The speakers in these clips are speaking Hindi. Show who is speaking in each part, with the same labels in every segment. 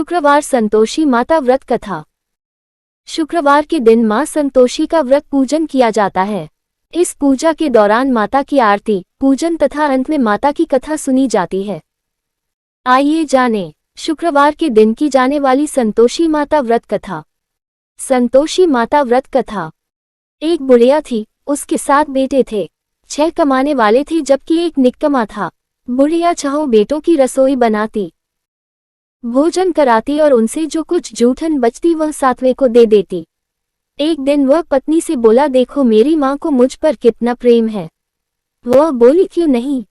Speaker 1: शुक्रवार संतोषी माता व्रत कथा। शुक्रवार के दिन मां संतोषी का व्रत पूजन किया जाता है। इस पूजा के दौरान माता की आरती, पूजन तथा अंत में माता की कथा सुनी जाती है। आइए जानें, शुक्रवार के दिन की जाने वाली संतोषी माता व्रत कथा। संतोषी माता व्रत कथा। एक बुढ़िया थी, उसके 7 बेटे थे। 6 कमाने वाले थे जबकि एक निकम्मा था। बुढ़िया 6 बेटों की रसोई बनाती, भोजन कराती और उनसे जो कुछ जूठन बचती वह 7वें को दे देती। एक दिन वह पत्नी से बोला, देखो मेरी माँ को मुझ पर कितना प्रेम है। वह बोली, क्यों नहीं,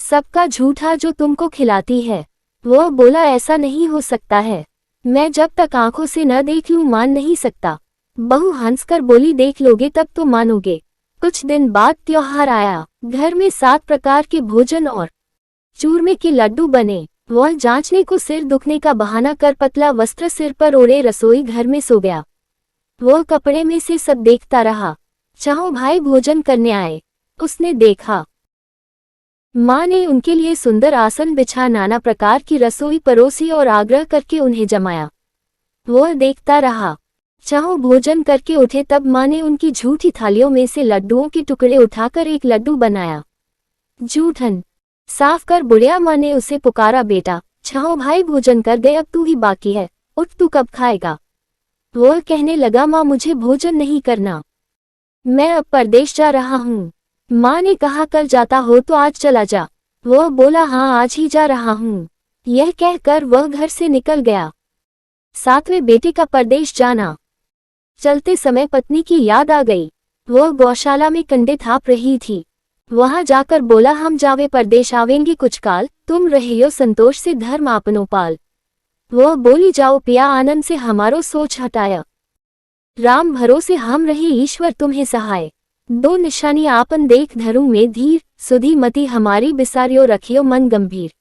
Speaker 1: सबका झूठा जो तुमको खिलाती है। वह बोला, ऐसा नहीं हो सकता है, मैं जब तक आंखों से न देख लूं मान नहीं सकता। बहू हंसकर बोली, देख लोगे तब तो मानोगे। कुछ दिन बाद त्योहार आया। घर में 7 प्रकार के भोजन और चूरमे के लड्डू बने। वह जांचने को सिर दुखने का बहाना कर पतला वस्त्र सिर पर ओढ़े रसोई घर में सो गया। वह कपड़े में से सब देखता रहा। 6 भाई भोजन करने आए। उसने देखा माँ ने उनके लिए सुंदर आसन बिछा नाना प्रकार की रसोई परोसी और आग्रह करके उन्हें जमाया। वह देखता रहा। 6 भोजन करके उठे तब माँ ने उनकी झूठी थालियों में से लड्डुओं के टुकड़े उठाकर एक लड्डू बनाया। जूठन साफ कर बुढ़िया माँ ने उसे पुकारा, बेटा 6 भाई भोजन कर गए, अब तू ही बाकी है, उठ तू कब खाएगा। वह कहने लगा, माँ मुझे भोजन नहीं करना, मैं अब परदेश जा रहा हूँ। माँ ने कहा, कल जाता हो तो आज चला जा। वह बोला, हाँ आज ही जा रहा हूँ। यह कहकर वह घर से निकल गया। 7वें बेटे का परदेश जाना। चलते समय पत्नी की याद आ गई। वह गौशाला में कंडे थाप रही थी। वहां जाकर बोला, हम जावे परदेश आवेंगे कुछ काल, तुम रहियो संतोष से धर्म आपनो पाल। वह बोली, जाओ पिया आनंद से हमारो सोच हटाया। राम भरोसे हम रहे ईश्वर तुम्हें सहाय। 2 निशानी आपन देख धरूं में धीर, सुधी मति हमारी बिसारियो रखियो मन गंभीर।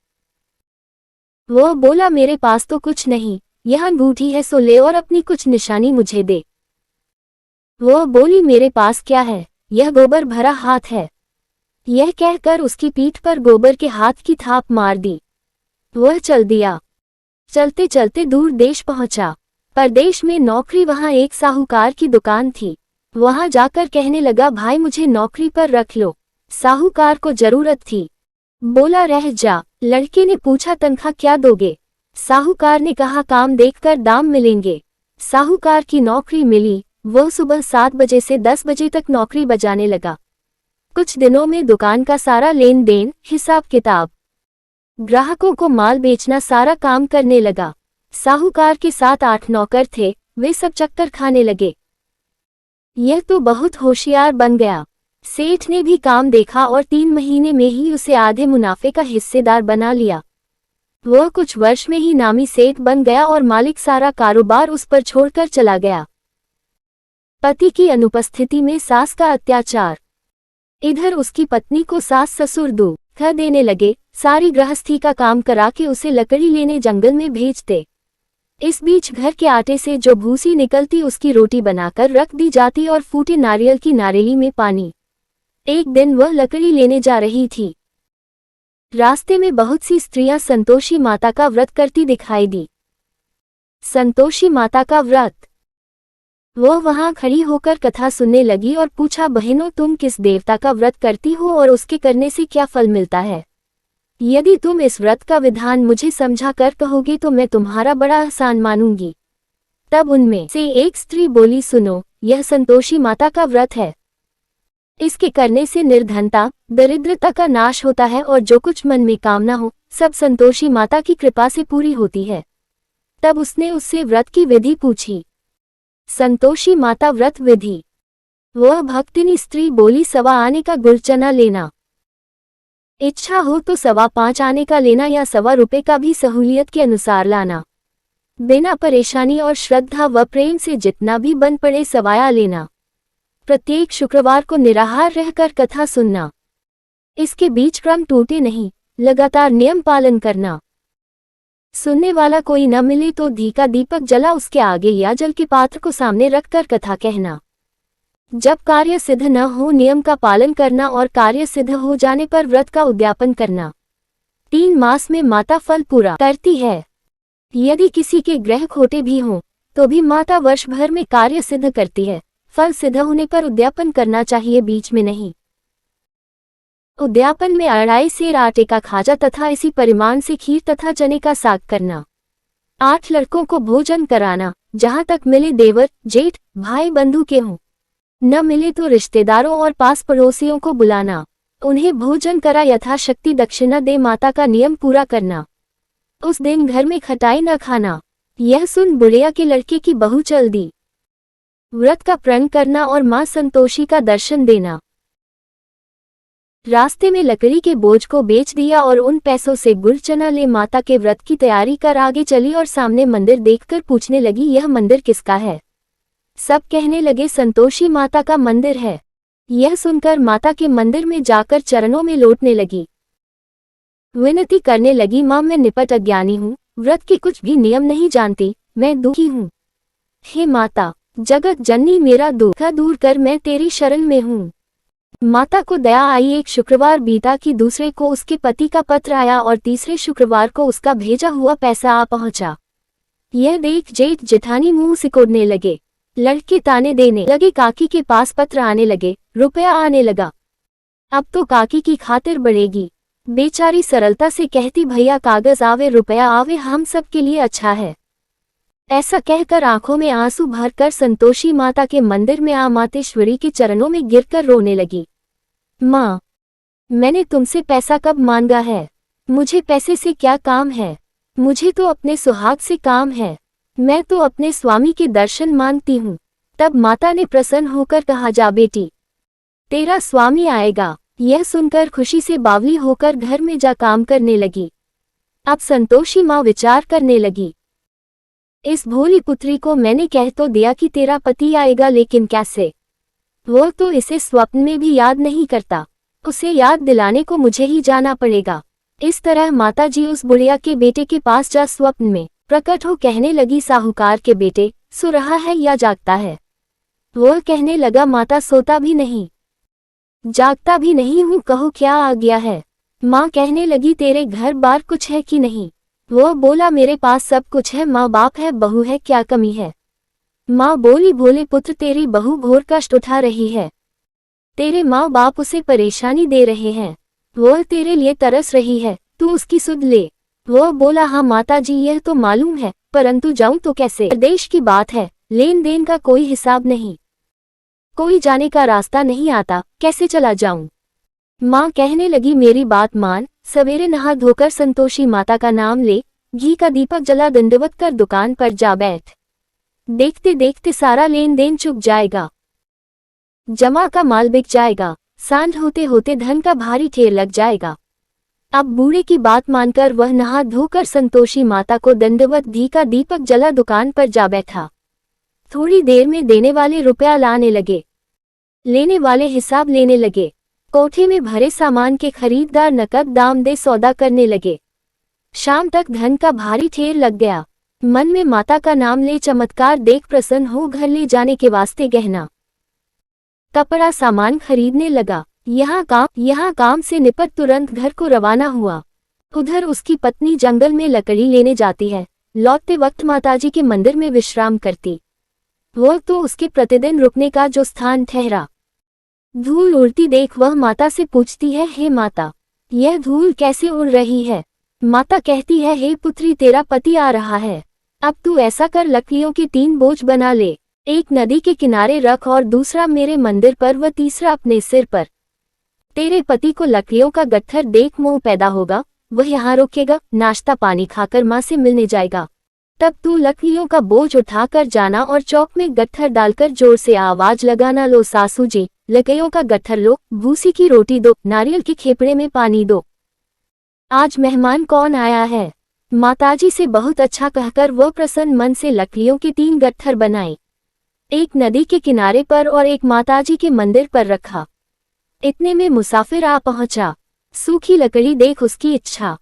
Speaker 1: वह बोला, मेरे पास तो कुछ नहीं, यह अंगूठी है सो ले और अपनी कुछ निशानी मुझे दे। वह बोली, मेरे पास क्या है, यह गोबर भरा हाथ है। यह कहकर उसकी पीठ पर गोबर के हाथ की थाप मार दी। वह चल दिया। चलते चलते दूर देश पहुंचा। परदेश में नौकरी वहां एक साहूकार की दुकान थी। वहां जाकर कहने लगा, भाई मुझे नौकरी पर रख लो। साहूकार को जरूरत थी। बोला, रह जा। लड़के ने पूछा, तनख्वाह क्या दोगे। साहूकार ने कहा, काम देखकर दाम मिलेंगे। साहूकार की नौकरी मिली। वह सुबह 7 बजे से 10 बजे तक नौकरी बजाने लगा। कुछ दिनों में दुकान का सारा लेन देन, हिसाब किताब, ग्राहकों को माल बेचना सारा काम करने लगा। साहूकार के 7-8 नौकर थे, वे सब चक्कर खाने लगे। यह तो बहुत होशियार बन गया। सेठ ने भी काम देखा और 3 महीने में ही उसे आधे मुनाफे का हिस्सेदार बना लिया। वह कुछ वर्ष में ही नामी सेठ बन गया और मालिक सारा कारोबार उस पर छोड़कर चला गया। पति की अनुपस्थिति में सास का अत्याचार। इधर उसकी पत्नी को सास ससुर दुख देने लगे, सारी गृहस्थी का काम करा के उसे लकड़ी लेने जंगल में भेजते। इस बीच घर के आटे से जो भूसी निकलती उसकी रोटी बनाकर रख दी जाती और फूटे नारियल की नारियली में पानी। एक दिन वह लकड़ी लेने जा रही थी। रास्ते में बहुत सी स्त्रियां संतोषी माता का व्रत करती दिखाई दी। संतोषी माता का व्रत। वह वहां खड़ी होकर कथा सुनने लगी और पूछा, बहनों तुम किस देवता का व्रत करती हो और उसके करने से क्या फल मिलता है। यदि तुम इस व्रत का विधान मुझे समझा कर कहोगे तो मैं तुम्हारा बड़ा एहसान मानूंगी। तब उनमें से एक स्त्री बोली, सुनो, यह संतोषी माता का व्रत है। इसके करने से निर्धनता, दरिद्रता का नाश होता है और जो कुछ मन में कामना हो सब संतोषी माता की कृपा से पूरी होती है। तब उसने उससे व्रत की विधि पूछी। संतोषी माता व्रत विधि। वह भक्तिनी स्त्री बोली, 1.25 आने का गुड़ चना लेना। इच्छा हो तो 5.25 आने का लेना या 1.25 रुपए का भी सहूलियत के अनुसार लाना। बिना परेशानी और श्रद्धा व प्रेम से जितना भी बन पड़े सवाया लेना। प्रत्येक शुक्रवार को निराहार रहकर कथा सुनना। इसके बीच क्रम टूटे नहीं, लगातार नियम पालन करना। सुनने वाला कोई न मिले तो घी का दीपक जला उसके आगे या जल के पात्र को सामने रखकर कथा कहना। जब कार्य सिद्ध न हो नियम का पालन करना और कार्य सिद्ध हो जाने पर व्रत का उद्यापन करना। 3 मास में माता फल पूरा करती है। यदि किसी के ग्रह खोटे भी हों तो भी माता वर्ष भर में कार्य सिद्ध करती है। फल सिद्ध होने पर उद्यापन करना चाहिए, बीच में नहीं। उद्यापन में 2.5 सेर आटे का खाजा तथा इसी परिमाण से खीर तथा चने का साग करना। 8 लड़कों को भोजन कराना, जहां तक मिले देवर जेठ भाई बंधु के हों, न मिले तो रिश्तेदारों और पास पड़ोसियों को बुलाना, उन्हें भोजन करा यथाशक्ति दक्षिणा दे माता का नियम पूरा करना। उस दिन घर में खटाई न खाना। यह सुन बुढ़िया के लड़के की बहू चल दी। व्रत का प्रण करना और मां संतोषी का दर्शन देना। रास्ते में लकड़ी के बोझ को बेच दिया और उन पैसों से गुड़ चना ले माता के व्रत की तैयारी कर आगे चली और सामने मंदिर देखकर पूछने लगी, यह मंदिर किसका है? सब कहने लगे, संतोषी माता का मंदिर है। यह सुनकर माता के मंदिर में जाकर चरणों में लौटने लगी। विनती करने लगी, मां मैं निपट अज्ञानी हूँ, व्रत के कुछ भी नियम नहीं जानती, मैं दुखी हूँ। हे माता जगत जननी, मेरा दुख दूर कर, मैं तेरी शरण में हूँ। माता को दया आई। एक शुक्रवार बीता कि दूसरे को उसके पति का पत्र आया और तीसरे शुक्रवार को उसका भेजा हुआ पैसा आ पहुंचा। यह देख जेठ जेठानी मुंह सिकोड़ने लगे। लड़के ताने देने लगे, काकी के पास पत्र आने लगे, रुपया आने लगा। अब तो काकी की खातिर बढ़ेगी। बेचारी सरलता से कहती, भैया कागज आवे रुपया आवे, हम सब के लिए अच्छा है। ऐसा कहकर आंखों में आंसू भरकर संतोषी माता के मंदिर में आ मातेश्वरी के चरणों में गिरकर रोने लगी। माँ, मैंने तुमसे पैसा कब मांगा है? मुझे पैसे से क्या काम है? मुझे तो अपने सुहाग से काम है। मैं तो अपने स्वामी के दर्शन मांगती हूँ। तब माता ने प्रसन्न होकर कहा, जा बेटी, तेरा स्वामी आएगा। यह सुनकर खुशी से बावली होकर घर में जा काम करने लगी। अब संतोषी माँ विचार करने लगी, इस भोली पुत्री को मैंने कह तो दिया कि तेरा पति आएगा, लेकिन कैसे? वो तो इसे स्वप्न में भी याद नहीं करता। उसे याद दिलाने को मुझे ही जाना पड़ेगा। इस तरह माताजी उस बुढ़िया के बेटे के पास जा स्वप्न में प्रकट हो कहने लगी, साहूकार के बेटे, सो रहा है या जागता है? वह कहने लगा, माता सोता भी नहीं, जागता भी नहीं हूँ, कहो क्या आ गया है? माँ कहने लगी, तेरे घर बार कुछ है कि नहीं? वह बोला, मेरे पास सब कुछ है, माँ बाप है, बहू है, क्या कमी है? माँ बोली, भोले पुत्र, तेरी बहू घोर कष्ट उठा रही है। तेरे माँ बाप उसे परेशानी दे रहे हैं। वह तेरे लिए तरस रही है, तू उसकी सुध ले। वह बोला, हाँ माताजी, यह तो मालूम है, परंतु जाऊं तो कैसे? देश की बात है, लेन देन का कोई हिसाब नहीं, कोई जाने का रास्ता नहीं आता, कैसे चला जाऊं? माँ कहने लगी, मेरी बात मान, सवेरे नहा धोकर संतोषी माता का नाम ले, घी का दीपक जला दंडवत कर दुकान पर जा बैठ। देखते देखते सारा लेन देन चुक जाएगा, जमा का माल बिक जाएगा, सांझ होते होते धन का भारी ढेर लग जाएगा। अब बूढ़े की बात मानकर वह नहा धोकर संतोषी माता को दंडवत घी का दीपक जला दुकान पर जा बैठा। थोड़ी देर में देने वाले रुपया लाने लगे, लेने वाले हिसाब लेने लगे। कोठे में भरे सामान के खरीददार नकद दाम दे सौदा करने लगे। शाम तक धन का भारी ढेर लग गया। मन में माता का नाम ले चमत्कार देख प्रसन्न हो घर ले जाने के वास्ते गहना कपड़ा सामान खरीदने लगा। यहाँ काम से निपट तुरंत घर को रवाना हुआ। उधर उसकी पत्नी जंगल में लकड़ी लेने जाती है। लौटते वक्त माताजी के मंदिर में विश्राम करती। वह तो उसके प्रतिदिन रुकने का जो स्थान ठहरा। धूल उड़ती देख वह माता से पूछती है, हे माता, यह धूल कैसे उड़ रही है? माता कहती है, हे पुत्री, तेरा पति आ रहा है। अब तू ऐसा कर, लकड़ियों के 3 बोझ बना ले, एक नदी के किनारे रख और दूसरा मेरे मंदिर पर व तीसरा अपने सिर पर। तेरे पति को लकड़ियों का गट्ठर देख मोह पैदा होगा, वह यहाँ रुकेगा, नाश्ता पानी खाकर माँ से मिलने जाएगा। तब तू लकड़ियों का बोझ उठाकर जाना और चौक में गट्ठर डालकर जोर से आवाज लगाना, लो सासू जी, लकड़ियों का गट्ठर लो, भूसी की रोटी दो, नारियल के खेपड़े में पानी दो। आज मेहमान कौन आया है? माताजी से बहुत अच्छा कहकर वह प्रसन्न मन से लकड़ियों के 3 गट्ठर बनाए। एक नदी के किनारे पर और एक माताजी के मंदिर पर रखा। इतने में मुसाफिर आ पहुंचा। सूखी लकड़ी देख उसकी इच्छा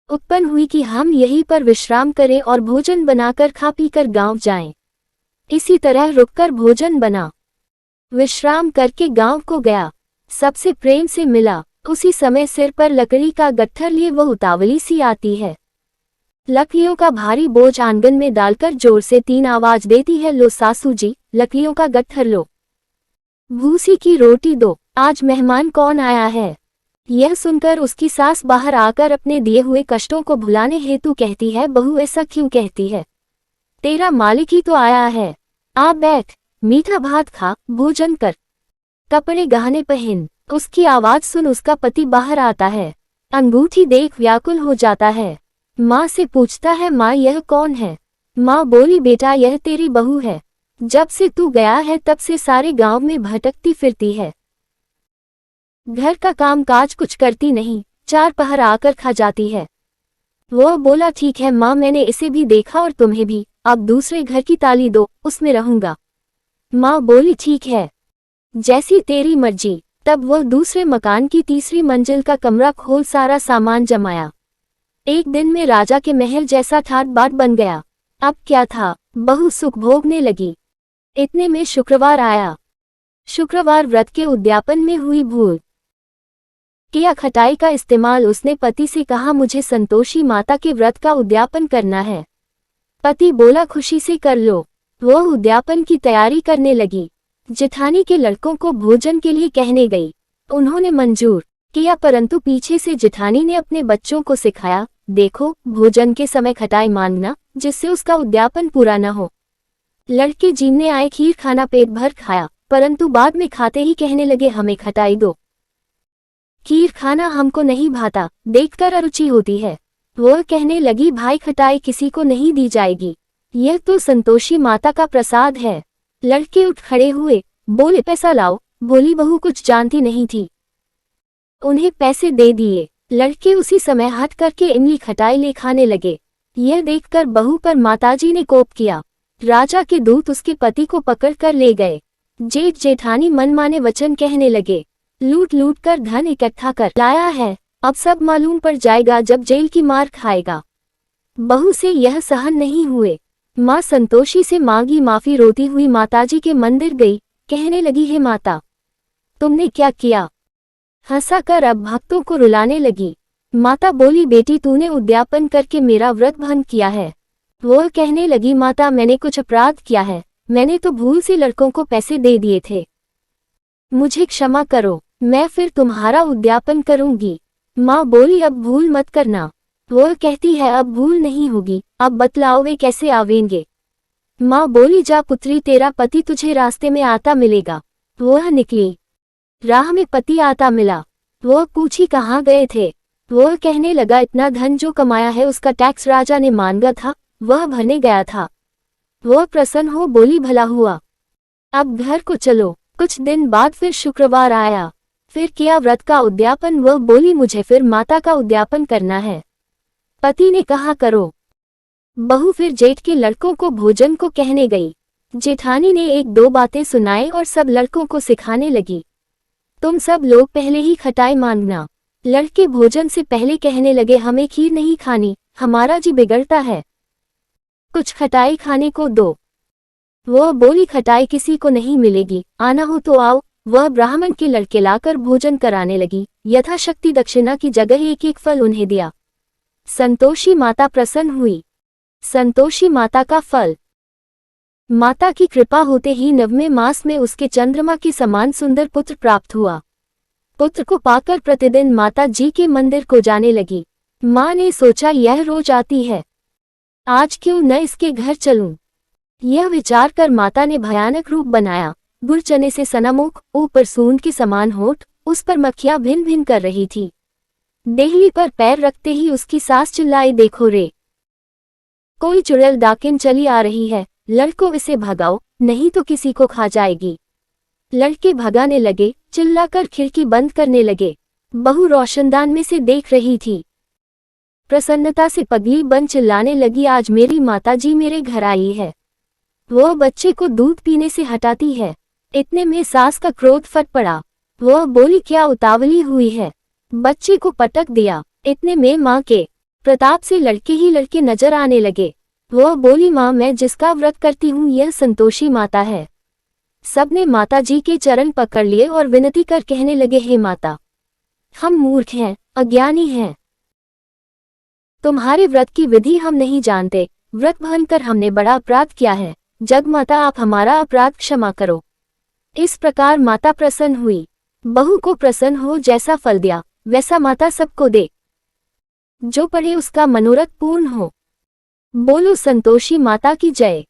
Speaker 1: उत्पन्न हुई कि हम यहीं पर विश्राम करें और भोजन बनाकर खा पीकर गांव जाएं। इसी तरह रुककर भोजन बना, विश्राम करके गांव को गया। सबसे प्रेम से मिला। उसी समय सिर पर लकड़ी का गट्ठर लिए वह उतावली सी आती है। लकड़ियों का भारी बोझ आंगन में डालकर जोर से 3 आवाज देती है, लो सासू जी, लकड़ियों का गट्ठर लो, भूसी की रोटी दो, आज मेहमान कौन आया है। यह सुनकर उसकी सास बाहर आकर अपने दिए हुए कष्टों को भुलाने हेतु कहती है, बहू ऐसा क्यों कहती है, तेरा मालिक ही तो आया है, आ बैठ, मीठा भात खा, भोजन कर, कपड़े गहने पहन। उसकी आवाज सुन उसका पति बाहर आता है, अंगूठी देख व्याकुल हो जाता है। माँ से पूछता है, माँ यह कौन है। माँ बोली, बेटा यह तेरी बहू है, जब से तू गया है तब से सारे गांव में भटकती फिरती है, घर का काम काज कुछ करती नहीं, 4 पहर आकर खा जाती है। वह बोला, ठीक है माँ, मैंने इसे भी देखा और तुम्हें भी, अब दूसरे घर की ताली दो, उसमें रहूंगा। माँ बोली, ठीक है, जैसी तेरी मर्जी। तब वह दूसरे मकान की तीसरी मंजिल का कमरा खोल सारा सामान जमाया। एक दिन में राजा के महल जैसा ठाट बाट बन गया। अब क्या था, बहू सुख भोगने लगी। इतने में शुक्रवार आया। शुक्रवार व्रत के उद्यापन में हुई भूल। किया खटाई का इस्तेमाल। उसने पति से कहा, मुझे संतोषी माता के व्रत का उद्यापन करना है। पति बोला, खुशी से कर लो। वह उद्यापन की तैयारी करने लगी। जेठानी के लड़कों को भोजन के लिए कहने गई। उन्होंने मंजूर किया, परंतु पीछे से जेठानी ने अपने बच्चों को सिखाया, देखो भोजन के समय खटाई मांगना, जिससे उसका उद्यापन पूरा न हो। लड़के जीने आए, खीर खाना पेट भर खाया, परंतु बाद में खाते ही कहने लगे, हमें खटाई दो, खीर खाना हमको नहीं भाता, देखकर अरुचि होती है। वह कहने लगी, भाई खटाई किसी को नहीं दी जाएगी, यह तो संतोषी माता का प्रसाद है। लड़के उठ खड़े हुए, बोले, पैसा लाओ। बोली बहू कुछ जानती नहीं थी। उन्हें पैसे दे दिए। लड़के उसी समय हट करके इमली खटाई ले खाने लगे। यह देखकर बहू पर माताजी ने कोप किया। राजा के दूत उसके पति को पकड़ कर ले गए। जेठ जेठानी मनमाने वचन कहने लगे, लूट लूट कर धन इकट्ठा कर लाया है, अब सब मालूम पड़ जाएगा जब जेल की मार खाएगा। बहू से यह सहन नहीं हुए। माँ संतोषी से मांगी माफी। रोती हुई माताजी के मंदिर गई, कहने लगी, हे माता, तुमने क्या किया। हंसा कर अब भक्तों को रुलाने लगी। माता बोली, बेटी तूने उद्यापन करके मेरा व्रत भंग किया है। वह कहने लगी, माता मैंने कुछ अपराध किया है, मैंने तो भूल से लड़कों को पैसे दे दिए थे, मुझे क्षमा करो, मैं फिर तुम्हारा उद्यापन करूंगी। माँ बोली, अब भूल मत करना। वह कहती है, अब भूल नहीं होगी, अब बतलाओ वे कैसे आवेंगे। माँ बोली, जा पुत्री, तेरा पति तुझे रास्ते में आता मिलेगा। वह निकली। राह में पति आता मिला। वह पूछी, कहाँ गए थे। वह कहने लगा, इतना धन जो कमाया है उसका टैक्स राजा ने मांगा था, वह भरने गया था। वह प्रसन्न हो बोली, भला हुआ, अब घर को चलो। कुछ दिन बाद फिर शुक्रवार आया। फिर किया व्रत का उद्यापन। वह बोली, मुझे फिर माता का उद्यापन करना है। पति ने कहा, करो। बहू फिर जेठ के लड़कों को भोजन को कहने गई। जेठानी ने 1-2 बातें सुनाई और सब लड़कों को सिखाने लगी, तुम सब लोग पहले ही खटाई मांगना। लड़के भोजन से पहले कहने लगे, हमें खीर नहीं खानी, हमारा जी बिगड़ता है, कुछ खटाई खाने को दो। वह बोली, खटाई किसी को नहीं मिलेगी, आना हो तो आओ। वह ब्राह्मण के लड़के लाकर भोजन कराने लगी। यथाशक्ति दक्षिणा की जगह 1-1 फल उन्हें दिया। संतोषी माता प्रसन्न हुई। संतोषी माता का फल। माता की कृपा होते ही 9वें मास में उसके चंद्रमा के समान सुंदर पुत्र प्राप्त हुआ। पुत्र को पाकर प्रतिदिन माता जी के मंदिर को जाने लगी। माँ ने सोचा, यह रोज आती है, आज क्यों न इसके घर चलूं। यह विचार कर माता ने भयानक रूप बनाया। गुड़ चने से सना मुख, ऊपर सूंड के समान होठ, उस पर मक्खियां भिन भिन कर रही थी। देहली पर पैर रखते ही उसकी सास चिल्लाई, देखो रे, कोई चुड़ैल डाकिन चली आ रही है, लड़कों इसे भगाओ, नहीं तो किसी को खा जाएगी। लड़के भगाने लगे, चिल्लाकर खिड़की बंद करने लगे। बहू रोशनदान में से देख रही थी। प्रसन्नता से पगली बन चिल्लाने लगी, आज मेरी माताजी मेरे घर आई है, वह बच्चे को दूध पीने से हटाती है। इतने में सास का क्रोध फट पड़ा। वह बोली, क्या उतावली हुई है, बच्चे को पटक दिया। इतने में माँ के प्रताप से लड़के ही लड़के नजर आने लगे। वह बोली, माँ मैं जिसका व्रत करती हूँ यह संतोषी माता है। सबने माताजी के चरण पकड़ लिए और विनती कर कहने लगे, हे माता, हम मूर्ख हैं, अज्ञानी हैं, तुम्हारे व्रत की विधि हम नहीं जानते, व्रत भंग कर हमने बड़ा अपराध किया है, जगमाता आप हमारा अपराध क्षमा करो। इस प्रकार माता प्रसन्न हुई। बहू को प्रसन्न हो जैसा फल दिया वैसा माता सबको दे, जो पढ़े उसका मनोरथ पूर्ण हो। बोलो संतोषी माता की जय।